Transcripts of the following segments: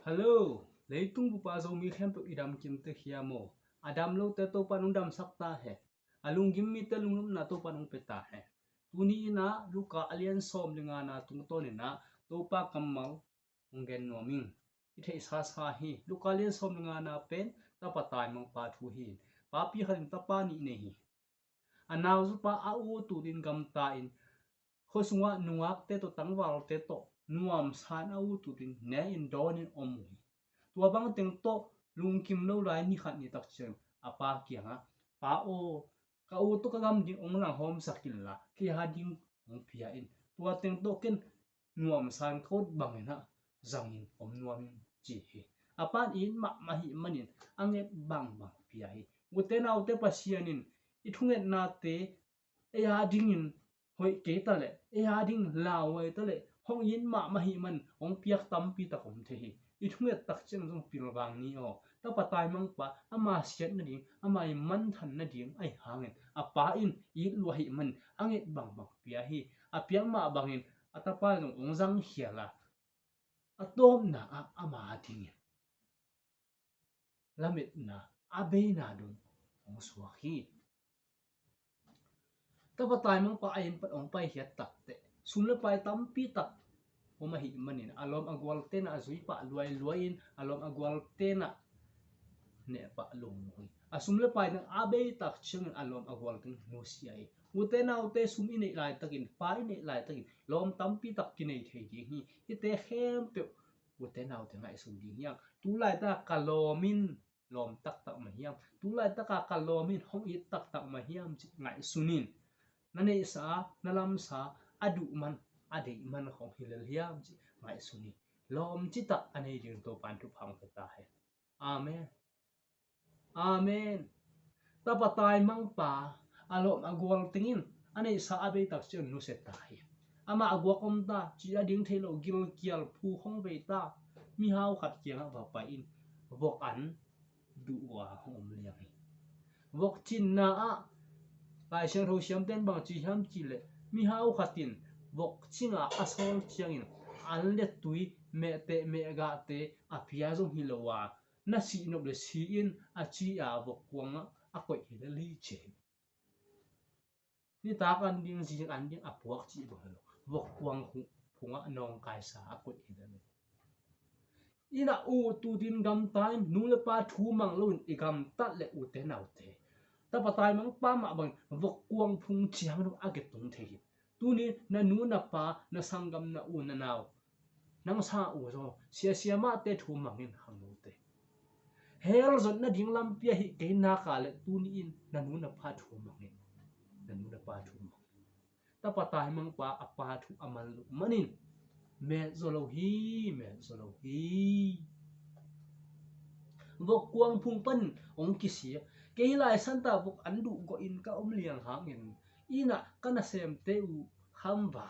Hello, leitung bupa zo mi khem to idam kim te hiamo. Adam lo te to panung dam sakta hai. Alung gim mi te lungum na to panung peta hai. Tuni na luka alien som linga na tung to ni na to pa kamal ungen noming. Ite sa sa hi luka alien som linga na pen ta patai mang pa thu hi. Pa pi khan ta pa ni ne hi. Anaw zu pa a u tu din gam ta in. Khosungwa nuak te to tangwal te to nuam san a u tu din ne in don in omui. Tua bang teng to lung kim lo lai ni khat ni tak chen apa kia nga pa o ka u to ka gam ding ong lang hom sakil la ki ha ding ong pia in tua teng to ken nuam san khot bang na zang in om nuam chi hi apan in ma hi manin anget bang bang pia hi uten au te pasianin ithunget na te e ha ding in hoi ke ta le e ha ding law wai ta le hong in ma hi man ong piak tam pi ta kom the hi ithunget tak chen jong pilwang ni o ta patai mang pa ama siat na ding ama i man than na ding ai hangin apa in I lu hi man anget bang bang pia hi apiang ma bangin atapa jong ong jang hiala atom na ama ding lamit na abe na dun ong suwa hi ta patai mang pa ayin pat ong pai hiat tak te sumle pai tam pi tak oma hi manin alom agwal te na zui pa luai luain alom agwal te na ne pa lung oi asum le pai nang abe tak cheng alom agwal ting no siai ute na ute sum ine lai takin pai ne lai takin lom tampi tak kinai thei di hi ite hem pe ute na ute ngai sum di hiang tu lai ta kalomin lom tak tak ma hiam tu lai ta ka kalomin hong I tak tak ma hiam ngai sunin nane sa nalam sa adu man ade man khong hilal hiam ngai suni lom chita anei ding to pan tu phang ta hai amen amen ta patai mang pa alom agwal tingin anei sa abe tak chen nu se ta hi ama agwa kom ta chi a ding thelo gil kial phu hong ve ta mi hau khat kiang ba pa in vok an du wa hom liang hi vok chin na a lai siang tho siam ten bang chi ham chi le mi hau khatin vok chinga asol chiang in an le tui me te me ga te a phia jong hi lo wa na si no le si in a chi a vok kwang a koi hi le li che ni ta kan ding si an ding a puak chi bo lo vok kwang hu phunga nong kai sa a koi hi le ina u tu din gam tai nu le pa thu mang lo I gam tat le u te nau te ta patai mang pa ma bang vok kwang phung chiang no a ge tung the hi tu ni na nu na pa na sangam na u na naw nang sa u zo sia sia ma te thu mangin hang no te hel zot na ding lam pia hi ke na ka le tu ni in na nu na pha thu mangin na nu na pa thu mang ta patai mang pa apa thu amal lu manin me zolo hi vok kuang phung pan ong kisia ke lai santa vok andu go in ka om liang hangin ina kana sem te u khamba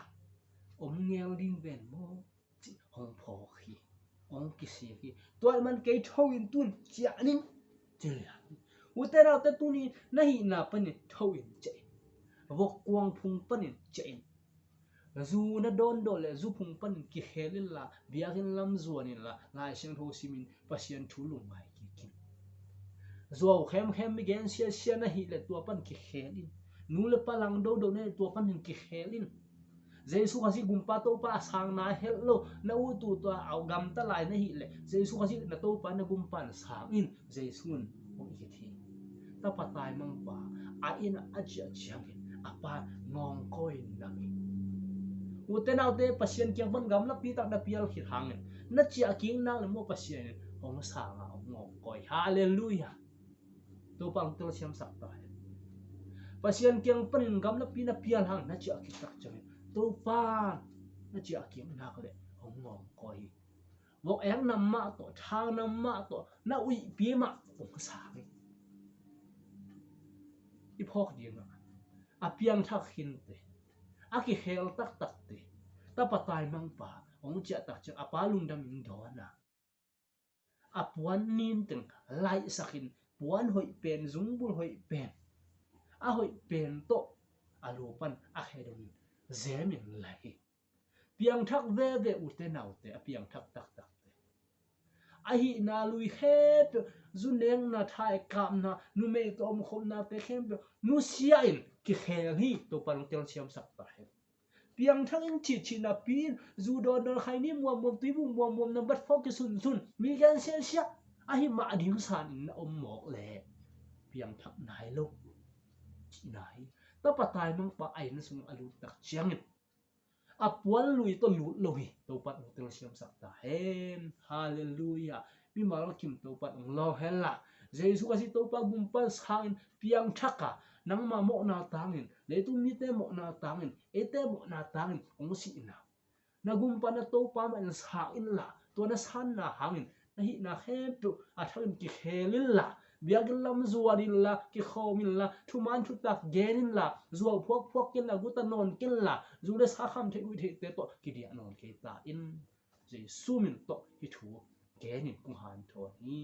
om ngel ding ben mo hong pho khi ong kisia ki toy man ke thau in tun chia ning chelia utera te tuni nahi na pan thau in che vok kuang phung pan in che zu na don do le zu phung pan ki khelin la biakin lam zuanin la lai siang tho simin pasian thulung mai ki kin zuaw khem mi gen sia na hi le tua pan ki khelin nu le palang do do ne tua pan ki khelin jesu kasi gumpa to pa sang na hello na u tu to au gam ta lai na hi le jesu kasi na to pa na gumpan sang in jesun o ki thi ta patai mang pa a in a chia chiang apa ngong koi na uten autte pasien kyang ban gam la pi tak da pial khit hangin na chia king na le mo pasien ong sa nga ong ngong koi hallelujah to pang to siam sak ta pasien kyang pan gam la pi na pial hang na chia khit tak chang to pa na chia king na ko le ong ngong koi vok eng nam ma to thang nam ma to na ui pi ma ong sa ngi I phok ding a piang thak hin te a ki hel tak tak te ta patai mang pa ong chia tak cha apa lung dam in do na a puan nin teng lai sakin puan hoi pen zung bul hoi pen a hoi pen to alu pan a hedong zemin lai piang thak ve ve u te nau te a piang thak tak tak te ahi na lui he zuneng na thai kam na nu me to om khom na te khem nu sia in ki khel hi to pan tel siam sak ta he piang thang in chi na pin zu do do khai ni muam tu bu muam na bat fok ki sun mi gan se sia ahi ma ding san in om mok le piang thak nai lo chi nai ta patai mang pa ai na sung alu tak chiang in apuan lui to lu lo hi to pat ong tel siam sak ta hen hallelujah mi mal kim to pat ong lo hen la jesu ka si to pa bum pa sang piang thaka nang ma mo na tangin le tu mi te mo na tangin e te mo na tangin ong si na na gum pa na to pa ma sa in la to na san na hangin na hi na he tu a thangin ki khelin la biagin lam zuarin la ki khomin la thuman thu tak genin la zuaw phok ken la guta non ken la zule sa kham the ui the te to ki dia non ke ta in jesu min to hi thu genin kung han tho ni